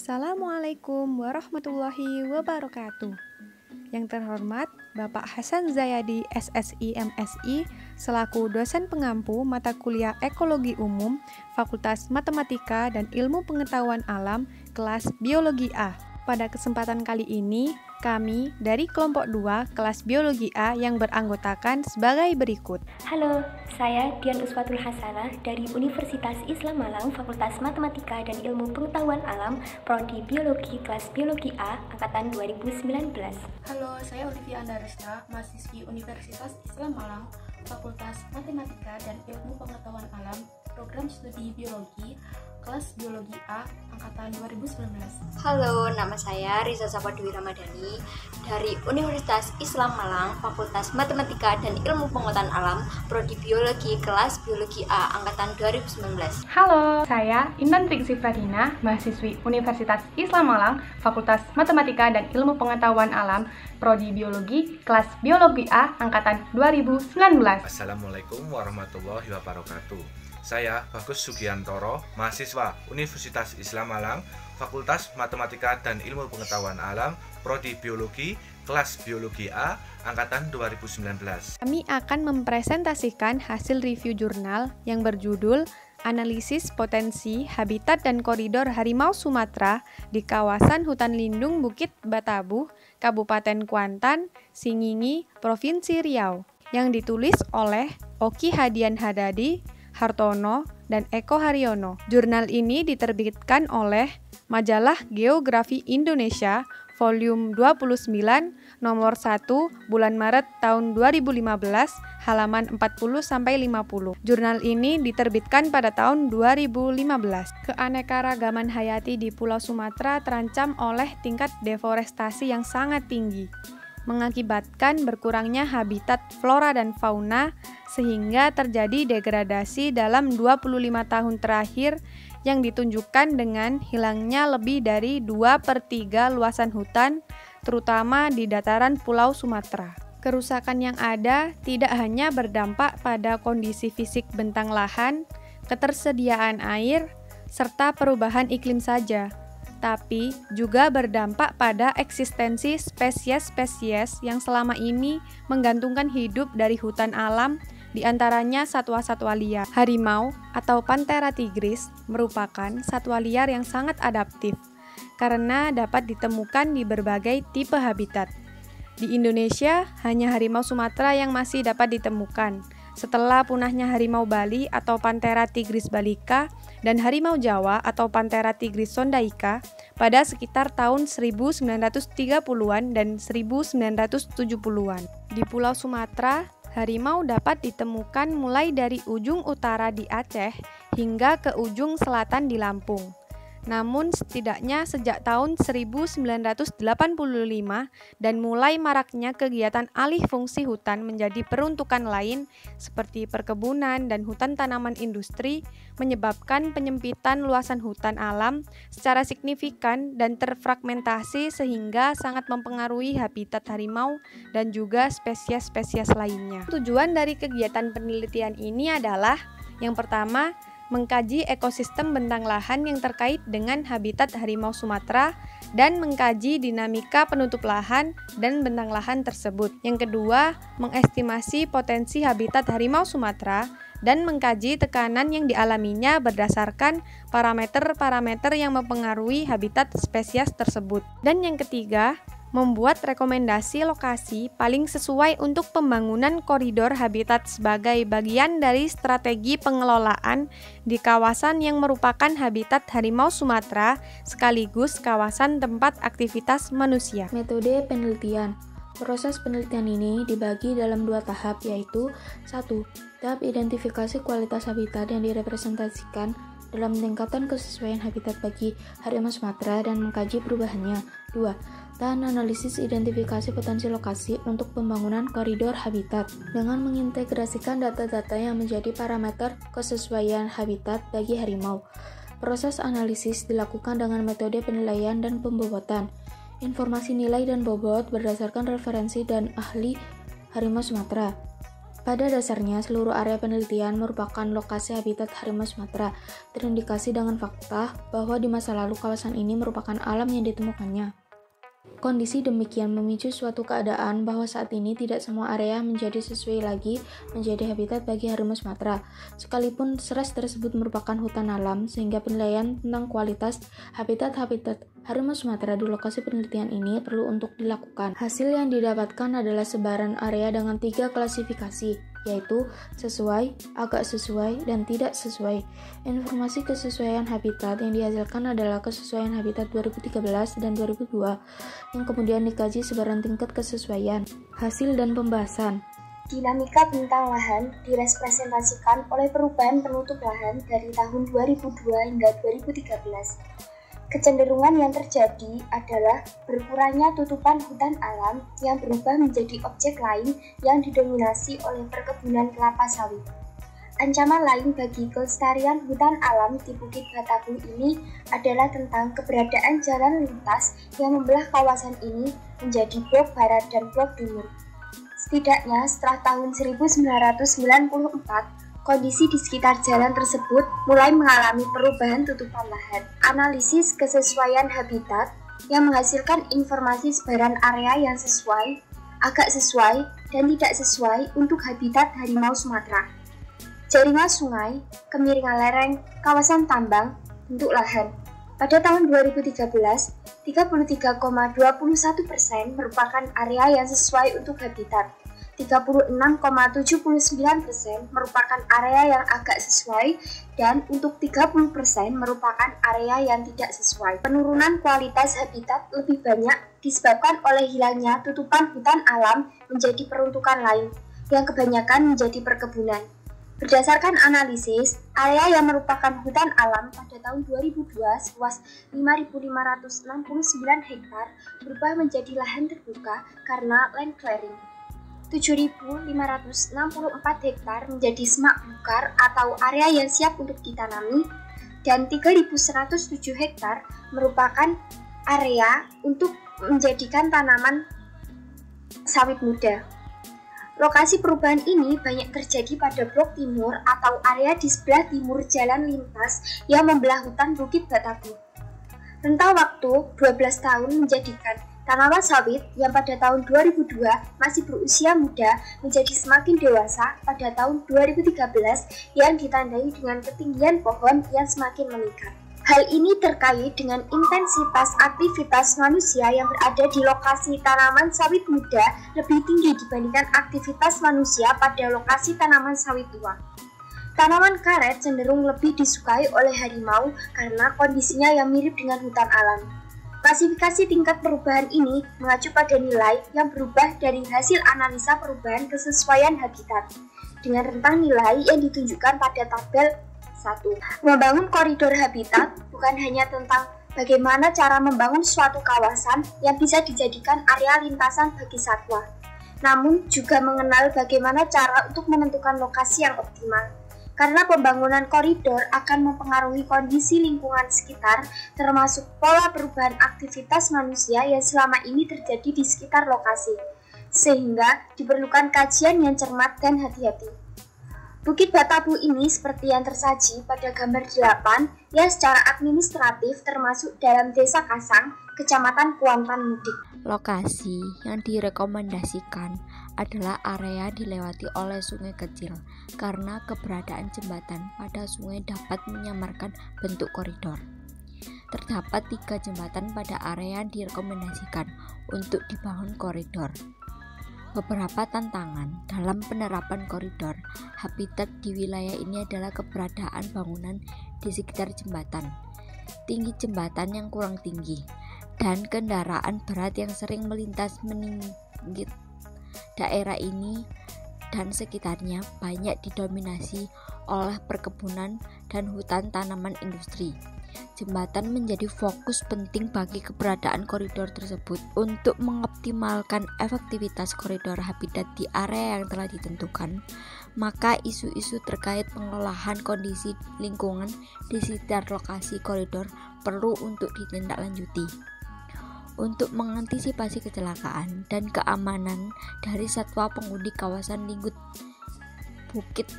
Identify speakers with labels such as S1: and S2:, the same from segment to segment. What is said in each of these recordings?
S1: Assalamualaikum warahmatullahi wabarakatuh. Yang terhormat Bapak Hasan Zayadi SSI MSI selaku dosen pengampu mata kuliah Ekologi Umum Fakultas Matematika dan Ilmu Pengetahuan Alam kelas Biologi A. Pada kesempatan kali ini, kami dari kelompok 2 kelas Biologi A yang beranggotakan sebagai berikut.
S2: Halo, saya Dian Uswatul Hasanah dari Universitas Islam Malang, Fakultas Matematika dan Ilmu Pengetahuan Alam, Prodi Biologi kelas Biologi A, Angkatan 2019.
S3: Halo, saya Olivia Andaresta, mahasiswi Universitas Islam Malang, Fakultas Matematika dan Ilmu Pengetahuan Alam, Program Studi Biologi, kelas Biologi A, Angkatan 2019.
S4: Halo, nama saya Riza Sapadwi Ramadhani dari Universitas Islam Malang, Fakultas Matematika dan Ilmu Pengetahuan Alam, Prodi Biologi, kelas Biologi A, Angkatan 2019.
S5: Halo, saya Intan Triksi Fadina, mahasiswi Universitas Islam Malang, Fakultas Matematika dan Ilmu Pengetahuan Alam, Prodi Biologi, kelas Biologi A, Angkatan 2019.
S6: Assalamualaikum warahmatullahi wabarakatuh. Saya Bagus Sugiantoro, mahasiswa Universitas Islam Malang, Fakultas Matematika dan Ilmu Pengetahuan Alam, Prodi Biologi, kelas Biologi A, Angkatan 2019.
S1: Kami akan mempresentasikan hasil review jurnal yang berjudul Analisis Potensi Habitat dan Koridor Harimau Sumatera di Kawasan Hutan Lindung Bukit Batabuh, Kabupaten Kuantan, Singingi, Provinsi Riau, yang ditulis oleh Oki Hadian Hadadi, Hartono, dan Eko Haryono. Jurnal ini diterbitkan oleh Majalah Geografi Indonesia volume 29 nomor 1 bulan Maret tahun 2015 halaman 40-50. Jurnal ini diterbitkan pada tahun 2015. Keanekaragaman hayati di Pulau Sumatera terancam oleh tingkat deforestasi yang sangat tinggi, mengakibatkan berkurangnya habitat flora dan fauna sehingga terjadi degradasi dalam 25 tahun terakhir yang ditunjukkan dengan hilangnya lebih dari 2/3 luasan hutan, terutama di dataran Pulau Sumatera. Kerusakan yang ada tidak hanya berdampak pada kondisi fisik bentang lahan, ketersediaan air, serta perubahan iklim saja, tapi juga berdampak pada eksistensi spesies-spesies yang selama ini menggantungkan hidup dari hutan alam, di antaranya satwa-satwa liar. Harimau atau Panthera tigris merupakan satwa liar yang sangat adaptif karena dapat ditemukan di berbagai tipe habitat. Di Indonesia, hanya harimau Sumatera yang masih dapat ditemukan. Setelah punahnya harimau Bali atau Panthera tigris balika dan harimau Jawa atau Panthera tigris sondaica pada sekitar tahun 1930-an dan 1970-an. Di Pulau Sumatera, harimau dapat ditemukan mulai dari ujung utara di Aceh hingga ke ujung selatan di Lampung. Namun setidaknya sejak tahun 1985 dan mulai maraknya kegiatan alih fungsi hutan menjadi peruntukan lain seperti perkebunan dan hutan tanaman industri menyebabkan penyempitan luasan hutan alam secara signifikan dan terfragmentasi sehingga sangat mempengaruhi habitat harimau dan juga spesies-spesies lainnya. Tujuan dari kegiatan penelitian ini adalah yang pertama, mengkaji ekosistem bentang lahan yang terkait dengan habitat harimau Sumatera dan mengkaji dinamika penutup lahan dan bentang lahan tersebut. Yang kedua, mengestimasi potensi habitat harimau Sumatera dan mengkaji tekanan yang dialaminya berdasarkan parameter-parameter yang mempengaruhi habitat spesies tersebut. Dan yang ketiga, membuat rekomendasi lokasi paling sesuai untuk pembangunan koridor habitat sebagai bagian dari strategi pengelolaan di kawasan yang merupakan habitat harimau Sumatera sekaligus kawasan tempat aktivitas manusia.
S7: Metode penelitian. Proses penelitian ini dibagi dalam 2 tahap, yaitu 1. Tahap identifikasi kualitas habitat yang direpresentasikan dalam meningkatkan kesesuaian habitat bagi harimau Sumatera dan mengkaji perubahannya. 2. Dan analisis identifikasi potensi lokasi untuk pembangunan koridor habitat dengan mengintegrasikan data-data yang menjadi parameter kesesuaian habitat bagi harimau. Proses analisis dilakukan dengan metode penilaian dan pembobotan. Informasi nilai dan bobot berdasarkan referensi dan ahli harimau Sumatera. Pada dasarnya, seluruh area penelitian merupakan lokasi habitat harimau Sumatera, terindikasi dengan fakta bahwa di masa lalu kawasan ini merupakan alam yang ditemukannya. Kondisi demikian memicu suatu keadaan bahwa saat ini tidak semua area menjadi sesuai lagi menjadi habitat bagi harimau Sumatera. Sekalipun seras tersebut merupakan hutan alam, sehingga penilaian tentang kualitas habitat-habitat harimau Sumatera di lokasi penelitian ini perlu untuk dilakukan. Hasil yang didapatkan adalah sebaran area dengan 3 klasifikasi, yaitu sesuai, agak sesuai, dan tidak sesuai. Informasi kesesuaian habitat yang dihasilkan adalah kesesuaian habitat 2013 dan 2002, yang kemudian dikaji sebaran tingkat kesesuaian. Hasil dan pembahasan.
S2: Dinamika bentang lahan direpresentasikan oleh perubahan penutup lahan dari tahun 2002 hingga 2013. Kecenderungan yang terjadi adalah berkurangnya tutupan hutan alam yang berubah menjadi objek lain yang didominasi oleh perkebunan kelapa sawit. Ancaman lain bagi kelestarian hutan alam di Bukit Batabu ini adalah tentang keberadaan jalan lintas yang membelah kawasan ini menjadi blok barat dan blok timur. Setidaknya setelah tahun 1994, kondisi di sekitar jalan tersebut mulai mengalami perubahan tutupan lahan. Analisis kesesuaian habitat yang menghasilkan informasi sebaran area yang sesuai, agak sesuai, dan tidak sesuai untuk habitat harimau Sumatera. Jaringan sungai, kemiringan lereng, kawasan tambang, bentuk lahan. Pada tahun 2013, 33,21% merupakan area yang sesuai untuk habitat. 36,79% merupakan area yang agak sesuai, dan untuk 30% merupakan area yang tidak sesuai. Penurunan kualitas habitat lebih banyak disebabkan oleh hilangnya tutupan hutan alam menjadi peruntukan lain, yang kebanyakan menjadi perkebunan. Berdasarkan analisis, area yang merupakan hutan alam pada tahun 2002 seluas 5.569 hektar berubah menjadi lahan terbuka karena land clearing. 7.564 hektar menjadi semak bukar atau area yang siap untuk ditanami, dan 3.107 hektar merupakan area untuk menjadikan tanaman sawit muda. Lokasi perubahan ini banyak terjadi pada blok timur atau area di sebelah timur jalan lintas yang membelah hutan Bukit Batabu. Rentang waktu 12 tahun menjadikan tanaman sawit yang pada tahun 2002 masih berusia muda menjadi semakin dewasa pada tahun 2013 yang ditandai dengan ketinggian pohon yang semakin meningkat. Hal ini terkait dengan intensitas aktivitas manusia yang berada di lokasi tanaman sawit muda lebih tinggi dibandingkan aktivitas manusia pada lokasi tanaman sawit tua. Tanaman karet cenderung lebih disukai oleh harimau karena kondisinya yang mirip dengan hutan alam. Klasifikasi tingkat perubahan ini mengacu pada nilai yang berubah dari hasil analisa perubahan kesesuaian habitat dengan rentang nilai yang ditunjukkan pada tabel 1. Membangun koridor habitat bukan hanya tentang bagaimana cara membangun suatu kawasan yang bisa dijadikan area lintasan bagi satwa, namun juga mengenal bagaimana cara untuk menentukan lokasi yang optimal. Karena pembangunan koridor akan mempengaruhi kondisi lingkungan sekitar, termasuk pola perubahan aktivitas manusia yang selama ini terjadi di sekitar lokasi, sehingga diperlukan kajian yang cermat dan hati-hati. Bukit Batabu ini seperti yang tersaji pada gambar 8 yang secara administratif termasuk dalam Desa Kasang, Kecamatan Kuantan Mudik.
S8: Lokasi yang direkomendasikan adalah area dilewati oleh sungai kecil karena keberadaan jembatan pada sungai dapat menyamarkan bentuk koridor. Terdapat 3 jembatan pada area yang direkomendasikan untuk dibangun koridor. Beberapa tantangan dalam penerapan koridor habitat di wilayah ini adalah keberadaan bangunan di sekitar jembatan, tinggi jembatan yang kurang tinggi, dan kendaraan berat yang sering melintas menginggit. Daerah ini dan sekitarnya banyak didominasi oleh perkebunan dan hutan tanaman industri. Jembatan menjadi fokus penting bagi keberadaan koridor tersebut. Untuk mengoptimalkan efektivitas koridor habitat di area yang telah ditentukan, maka isu-isu terkait pengelolaan kondisi lingkungan di sekitar lokasi koridor perlu untuk ditindaklanjuti. Untuk mengantisipasi kecelakaan dan keamanan dari satwa penghuni kawasan lingkungan Bukit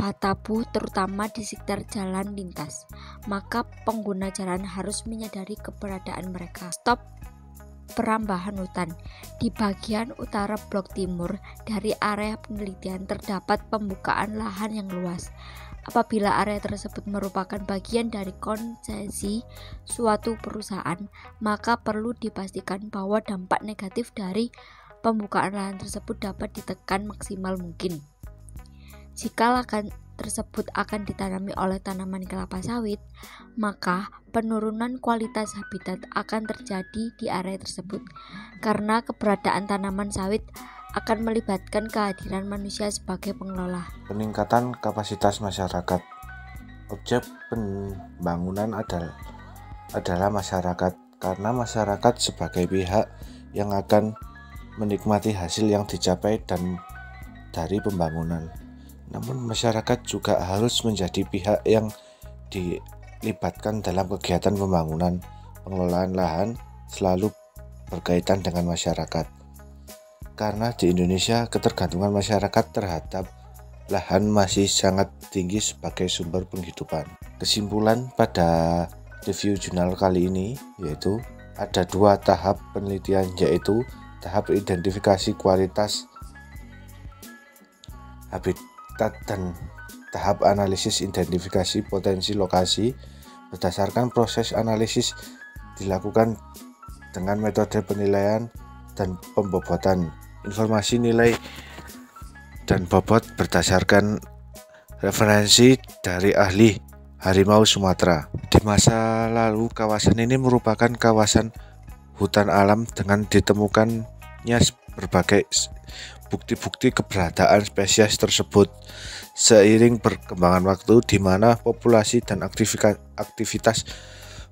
S8: Batabu, terutama di sekitar jalan lintas, maka pengguna jalan harus menyadari keberadaan mereka. Stop perambahan hutan. Di bagian utara blok timur dari area penelitian terdapat pembukaan lahan yang luas. Apabila area tersebut merupakan bagian dari konsesi suatu perusahaan, maka perlu dipastikan bahwa dampak negatif dari pembukaan lahan tersebut dapat ditekan maksimal mungkin. Jika lahan tersebut akan ditanami oleh tanaman kelapa sawit, maka penurunan kualitas habitat akan terjadi di area tersebut karena keberadaan tanaman sawit akan melibatkan kehadiran manusia sebagai pengelola.
S9: Peningkatan kapasitas masyarakat. Objek pembangunan adalah masyarakat, karena masyarakat sebagai pihak yang akan menikmati hasil yang dicapai dan dari pembangunan. Namun masyarakat juga harus menjadi pihak yang dilibatkan dalam kegiatan pembangunan. Pengelolaan lahan selalu berkaitan dengan masyarakat. Karena di Indonesia ketergantungan masyarakat terhadap lahan masih sangat tinggi sebagai sumber penghidupan. Kesimpulan pada review jurnal kali ini yaitu ada 2 tahap penelitian, yaitu tahap identifikasi kualitas habitat dan tahap analisis identifikasi potensi lokasi. Berdasarkan proses analisis dilakukan dengan metode penilaian dan pembobotan informasi nilai dan bobot berdasarkan referensi dari ahli harimau Sumatera. Di masa lalu kawasan ini merupakan kawasan hutan alam dengan ditemukannya berbagai bukti-bukti keberadaan spesies tersebut. Seiring perkembangan waktu di mana populasi dan aktivitas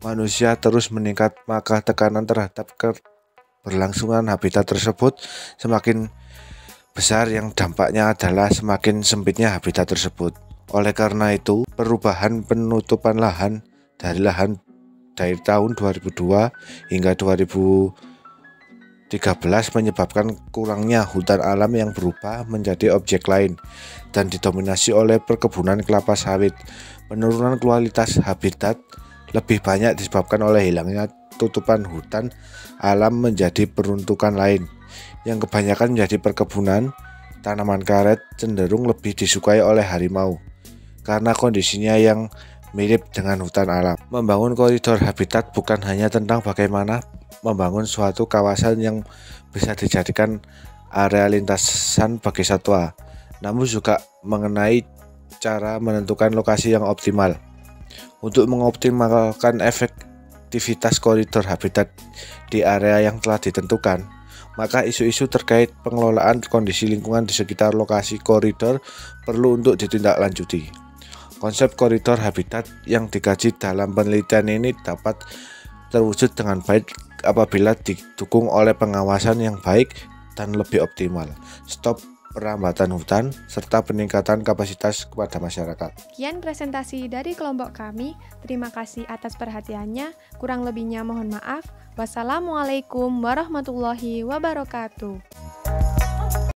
S9: manusia terus meningkat, maka tekanan terhadap keberlangsungan habitat tersebut semakin besar yang dampaknya adalah semakin sempitnya habitat tersebut. Oleh karena itu, perubahan penutupan lahan dari tahun 2002 hingga 2013 menyebabkan kurangnya hutan alam yang berubah menjadi objek lain dan didominasi oleh perkebunan kelapa sawit. Penurunan kualitas habitat lebih banyak disebabkan oleh hilangnya tutupan hutan alam menjadi peruntukan lain, yang kebanyakan menjadi perkebunan. Tanaman karet cenderung lebih disukai oleh harimau karena kondisinya yang mirip dengan hutan alam. Membangun koridor habitat bukan hanya tentang bagaimana membangun suatu kawasan yang bisa dijadikan area lintasan bagi satwa, namun juga mengenai cara menentukan lokasi yang optimal. Untuk mengoptimalkan efektivitas koridor habitat di area yang telah ditentukan, maka isu-isu terkait pengelolaan kondisi lingkungan di sekitar lokasi koridor perlu untuk ditindaklanjuti. Konsep koridor habitat yang dikaji dalam penelitian ini dapat terwujud dengan baik apabila didukung oleh pengawasan yang baik dan lebih optimal, stop perambatan hutan, serta peningkatan kapasitas kepada masyarakat.
S1: Sekian presentasi dari kelompok kami. Terima kasih atas perhatiannya. Kurang lebihnya mohon maaf. Wassalamualaikum warahmatullahi wabarakatuh.